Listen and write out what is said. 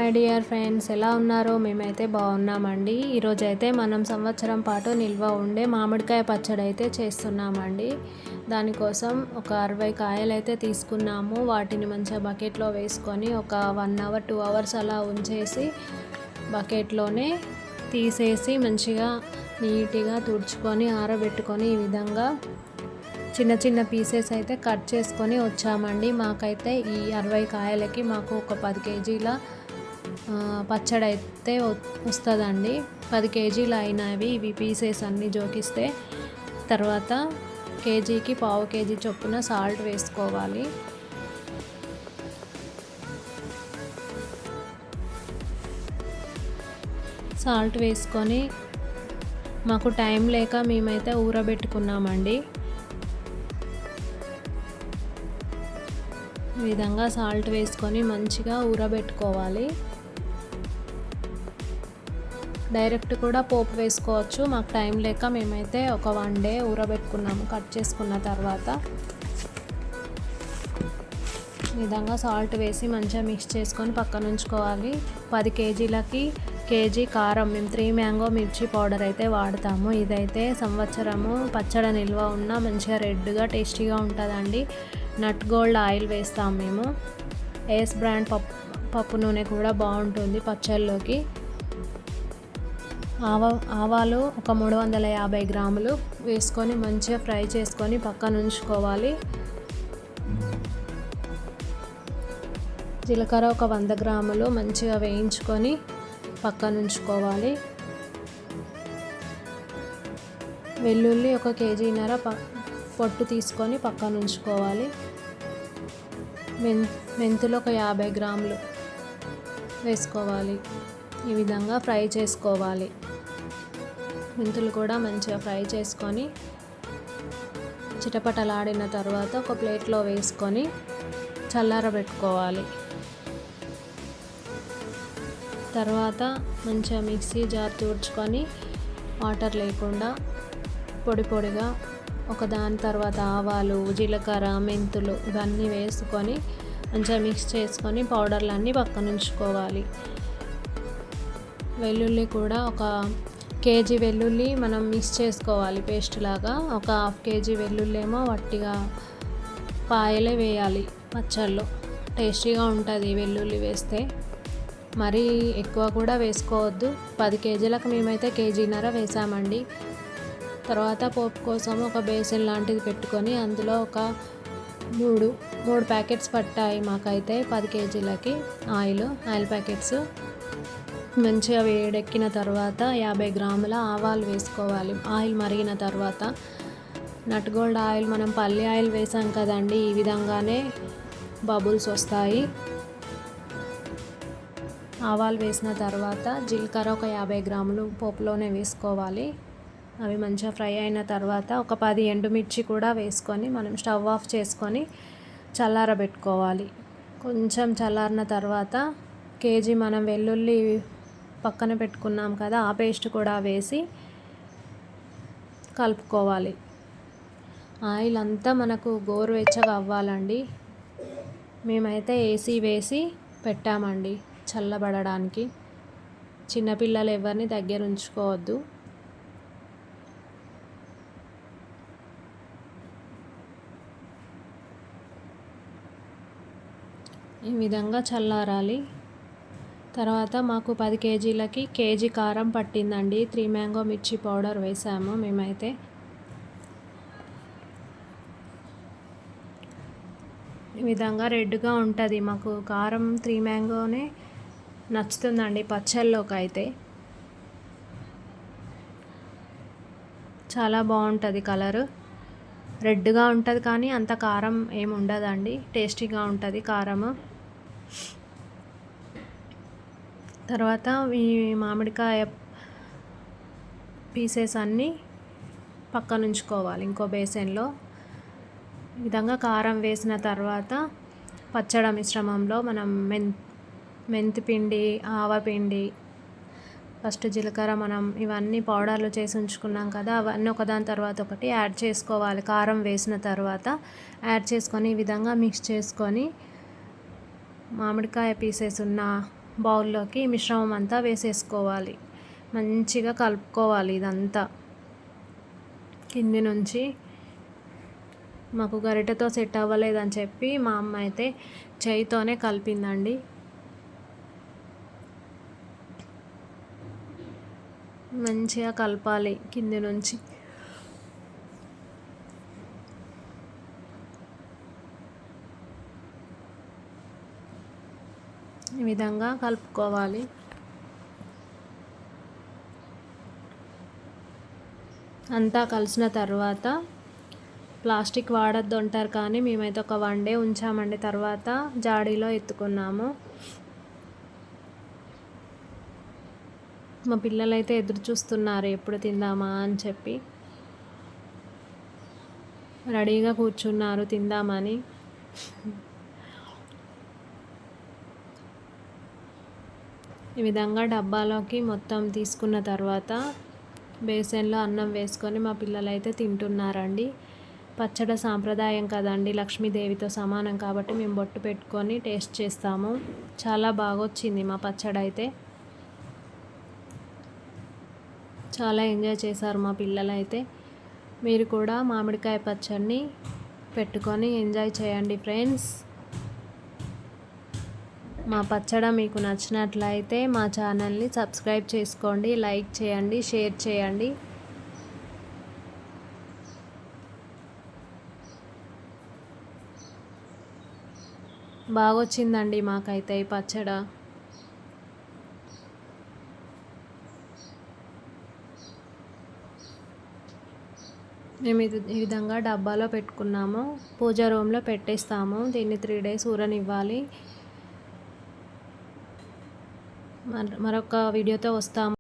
My dear friends, ఎలా ఉన్నారో? మేమైతే బాగున్నామండి. ఈరోజైతే మనం సంవత్సరం పాటు నిల్వ ఉండే మామిడికాయ పచ్చడి అయితే చేస్తున్నామండి. దానికోసం ఒక 60 కాయలు అయితే తీసుకున్నాము. వాటిని మంచిగా బకెట్లో వేసుకొని ఒక 1 అవర్ 2 అవర్స్ అలా ఉంచేసి బకెట్లోనే తీసేసి మంచిగా నీట్గా తుడుచుకొని ఆరబెట్టుకొని ఈ విధంగా చిన్న చిన్న పీసెస్ అయితే కట్ చేసుకొని వచ్చామండి. మాకైతే ఈ 60 కాయలకి మాకు ఒక 10 కేజీల పచ్చడి అయితే వస్తుందండి. 10 కేజీలు అయినవి ఇవి పీసెస్ అన్నీ జోకిస్తే. తర్వాత కేజీకి పావు కేజీ చొప్పున సాల్ట్ వేసుకోవాలి. సాల్ట్ వేసుకొని మాకు టైం లేక మేమైతే ఊరబెట్టుకున్నామండి. ఈ విధంగా సాల్ట్ వేసుకొని మంచిగా ఊరబెట్టుకోవాలి. డైరెక్ట్ కూడా పోపు వేసుకోవచ్చు. మాకు టైం లేక మేమైతే ఒక 1 డే ఊరబెట్టుకున్నాము. కట్ చేసుకున్న తర్వాత ఈ విధంగా సాల్ట్ వేసి మంచిగా మిక్స్ చేసుకొని పక్కన ఉంచుకోవాలి. 10 కేజీలకి కేజీ కారం మేము 3 మ్యాంగో మిర్చి పౌడర్ అయితే వాడతాము. ఇదైతే సంవత్సరము పచ్చడి నిల్వ ఉన్న మంచిగా రెడ్గా టేస్టీగా ఉంటుందండి. నట్ గోల్డ్ ఆయిల్ వేస్తాము మేము. ఏస్ బ్రాండ్ పప్పు నూనె కూడా బాగుంటుంది పచ్చళ్ళలోకి. ఆవాలు ఒక 350 గ్రాములు వేసుకొని మంచిగా ఫ్రై చేసుకొని పక్కన ఉంచుకోవాలి. జీలకర్ర ఒక 100 గ్రాములు మంచిగా వేయించుకొని పక్కన ఉంచుకోవాలి. వెల్లుల్లి ఒక కేజీన్నర పొట్టు తీసుకొని పక్కన ఉంచుకోవాలి. మెంతులు ఒక 50 గ్రాములు వేసుకోవాలి. ఈ విధంగా ఫ్రై చేసుకోవాలి. మెంతులు కూడా మంచిగా ఫ్రై చేసుకొని చిటపటలాడిన తర్వాత ఒక ప్లేట్లో వేసుకొని చల్లారబెట్టుకోవాలి. తర్వాత మంచిగా మిక్సీ జార్ తుడుచుకొని వాటర్ లేకుండా పొడి పొడిగా ఒక దాని తర్వాత ఆవాలు, జీలకర్ర, మెంతులు ఇవన్నీ వేసుకొని మంచిగా మిక్స్ చేసుకొని పౌడర్లన్నీ పక్కన ఉంచుకోవాలి. వెల్లుల్లి కూడా ఒక కేజీ వెల్లుల్లి మనం మిక్స్ చేసుకోవాలి పేస్ట్ లాగా. ఒక 1/2 కేజీ వెల్లుల్లి ఏమో వట్టిగా పాయలే వేయాలి పచ్చళ్ళు. టేస్టీగా ఉంటుంది వెల్లుల్లి వేస్తే. మరీ ఎక్కువ కూడా వేసుకోవద్దు. 10 కేజీలకు మేమైతే కేజీన్నర వేసామండి. తర్వాత పోపు కోసం ఒక బేసిన్ లాంటిది పెట్టుకొని అందులో ఒక 3 ప్యాకెట్స్ పట్టాయి మాకైతే 10 కేజీలకి ఆయిల్ ప్యాకెట్స్. మంచిగా వేడెక్కిన తర్వాత 50 గ్రాముల ఆవాలు వేసుకోవాలి. ఆయిల్ మరిగిన తర్వాత నట్ గోల్డ్ ఆయిల్ మనం పల్లి ఆయిల్ వేసాం కదండి, ఈ విధంగానే బబుల్స్ వస్తాయి. ఆవాలు వేసిన తర్వాత జీలకర్ర ఒక 50 గ్రాములు పోపులోనే వేసుకోవాలి. అవి మంచిగా ఫ్రై అయిన తర్వాత ఒక 10 ఎండుమిర్చి కూడా వేసుకొని మనం స్టవ్ ఆఫ్ చేసుకొని చల్లారబెట్టుకోవాలి. కొంచెం చల్లారిన తర్వాత కేజీ మనం వెల్లుల్లి పక్కన పెట్టుకున్నాం కదా, ఆ పేస్ట్ కూడా వేసి కలుపుకోవాలి. ఆయిల్ అంతా మనకు గోరువెచ్చగా అవ్వాలండి. మేమైతే ఏసీ వేసి పెట్టామండి చల్లబడడానికి. చిన్నపిల్లలు ఎవరిని దగ్గర ఉంచుకోవద్దు. ఈ విధంగా చల్లారాలి. తర్వాత మాకు 10 కేజీలకి కేజీ కారం పట్టిందండి. 3 మ్యాంగో మిర్చి పౌడర్ వేసాము మేమైతే. ఈ విధంగా రెడ్గా ఉంటుంది. మాకు కారం 3 మ్యాంగోనే నచ్చుతుందండి పచ్చళ్ళలోకి అయితే. చాలా బాగుంటుంది. కలరు రెడ్గా ఉంటుంది కానీ అంత కారం ఏమి ఉండదండి. టేస్టీగా ఉంటుంది కారము. తర్వాత ఈ మామిడికాయ పీసెస్ అన్నీ పక్కన ఉంచుకోవాలి ఇంకో బేసన్లో. ఈ విధంగా కారం వేసిన తర్వాత పచ్చడి మిశ్రమంలో మనం మెంతిపిండి, ఆవపిండి, ఫస్ట్ జీలకర్ర మనం ఇవన్నీ పౌడర్లు చేసి ఉంచుకున్నాం కదా, అవన్నీ ఒకదాని తర్వాత ఒకటి యాడ్ చేసుకోవాలి. కారం వేసిన తర్వాత యాడ్ చేసుకొని ఈ విధంగా మిక్స్ చేసుకొని మామిడికాయ పీసెస్ ఉన్న బౌల్లోకి మిశ్రమం అంతా వేసేసుకోవాలి. మంచిగా కలుపుకోవాలి ఇదంతా. కింది నుంచి మాకు గరిటెతో సెట్ అవ్వలేదని చెప్పి మా అమ్మ అయితే చేయితోనే కలిపిందండి. మంచిగా కలపాలి కింది నుంచి. ఈ విధంగా కలుపుకోవాలి. అంతా కలిసిన తర్వాత ప్లాస్టిక్ వాడొద్దు అంటారు, కానీ మేమైతే ఒక 1 డే ఉంచామండి. తర్వాత జాడీలో ఎత్తుకున్నాము. మా పిల్లలైతే ఎదురు చూస్తున్నారు ఎప్పుడు తిందామా అని చెప్పి. రెడీగా కూర్చున్నారు తిందామని. ఈ విధంగా డబ్బాలోకి మొత్తం తీసుకున్న తర్వాత బేసన్లో అన్నం వేసుకొని మా పిల్లలైతే తింటున్నారండి. పచ్చడి సాంప్రదాయం కదండి, లక్ష్మీదేవితో సమానం కాబట్టి మేము బొట్టు పెట్టుకొని టేస్ట్ చేస్తాము. చాలా బాగొచ్చింది మా పచ్చడి అయితే. చాలా ఎంజాయ్ చేశారు మా పిల్లలైతే. మీరు కూడా మామిడికాయ పచ్చడిని పెట్టుకొని ఎంజాయ్ చేయండి ఫ్రెండ్స్. మా పచ్చడి మీకు నచ్చినట్లయితే మా ఛానల్ని సబ్స్క్రైబ్ చేసుకోండి, లైక్ చేయండి, షేర్ చేయండి. బాగొచ్చిందండి మాకైతే ఈ పచ్చడి. మేము ఈ విధంగా డబ్బాలో పెట్టుకున్నాము. పూజ రూమ్లో పెట్టేస్తాము. దీన్ని 3 days ఊరనివ్వాలి. మరొక వీడియోతో వస్తాము.